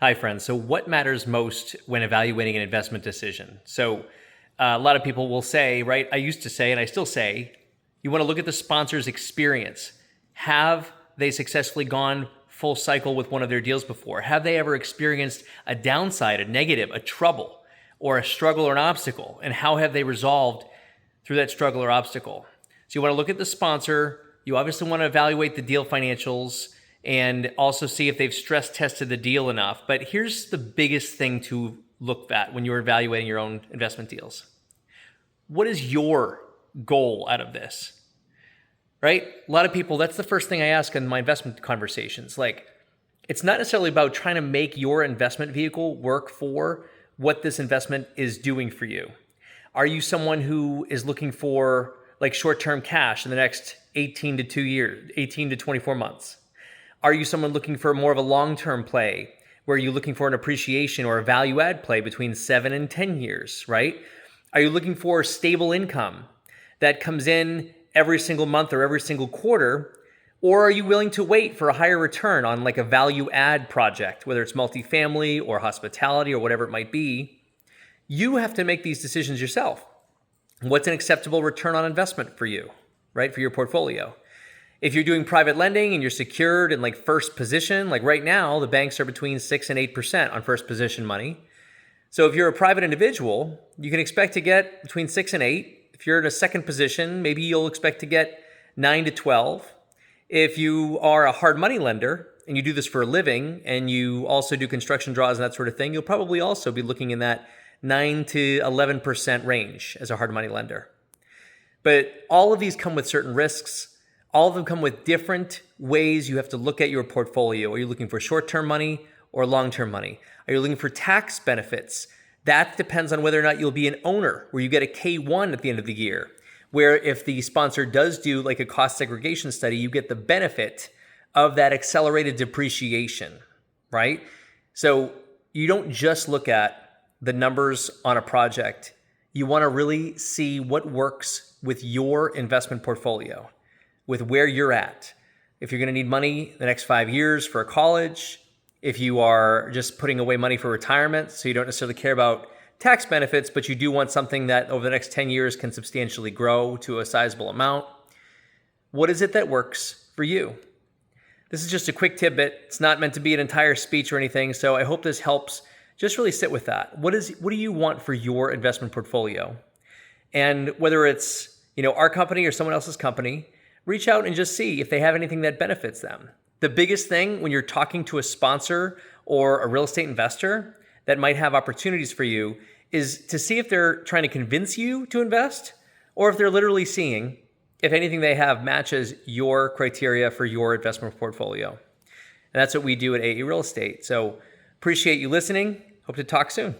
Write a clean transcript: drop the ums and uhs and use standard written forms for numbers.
Hi, friends. So, what matters most when evaluating an investment decision? A lot of people will say, right? I used to say, and I still say, you want to look at the sponsor's experience. Have they successfully gone full cycle with one of their deals before? Have they ever experienced a downside, a negative, a trouble, or a struggle or an obstacle? And how have they resolved through that struggle or obstacle? So, you want to look at the sponsor. You obviously want to evaluate the deal financials and also see if they've stress tested the deal enough. But here's the biggest thing to look at when you're evaluating your own investment deals. What is your goal out of this? Right? A lot of people, that's the first thing I ask in my investment conversations. Like, it's not necessarily about trying to make your investment vehicle work for what this investment is doing for you. Are you someone who is looking for like short-term cash in the next 18 to 24 months? Are you someone looking for more of a long-term play where you're looking for an appreciation or a value add play between 7 and 10 years, right? Are you looking for stable income that comes in every single month or every single quarter? Or are you willing to wait for a higher return on like a value add project, whether it's multifamily or hospitality or whatever it might be? You have to make these decisions yourself. What's an acceptable return on investment for you, right? For your portfolio. If you're doing private lending and you're secured in like first position, like right now, the banks are between 6 and 8% on first position money. So if you're a private individual, you can expect to get between 6 and 8. If you're in a second position, maybe you'll expect to get 9 to 12. If you are a hard money lender and you do this for a living and you also do construction draws and that sort of thing, you'll probably also be looking in that 9 to 11% range as a hard money lender. But all of these come with certain risks. All of them come with different ways you have to look at your portfolio. Are you looking for short-term money or long-term money? Are you looking for tax benefits? That depends on whether or not you'll be an owner, where you get a K-1 at the end of the year, where if the sponsor does do like a cost segregation study, you get the benefit of that accelerated depreciation, right? So you don't just look at the numbers on a project. You want to really see what works with your investment portfolio, with where you're at. If you're going to need money the next 5 years for college, if you are just putting away money for retirement, so you don't necessarily care about tax benefits, but you do want something that over the next 10 years can substantially grow to a sizable amount, what is it that works for you? This is just a quick tidbit. It's not meant to be an entire speech or anything, so I hope this helps. Just really sit with that. What do you want for your investment portfolio? And whether it's, our company or someone else's company, reach out and just see if they have anything that benefits them. The biggest thing when you're talking to a sponsor or a real estate investor that might have opportunities for you is to see if they're trying to convince you to invest or if they're literally seeing if anything they have matches your criteria for your investment portfolio. And that's what we do at AE Real Estate. So appreciate you listening. Hope to talk soon.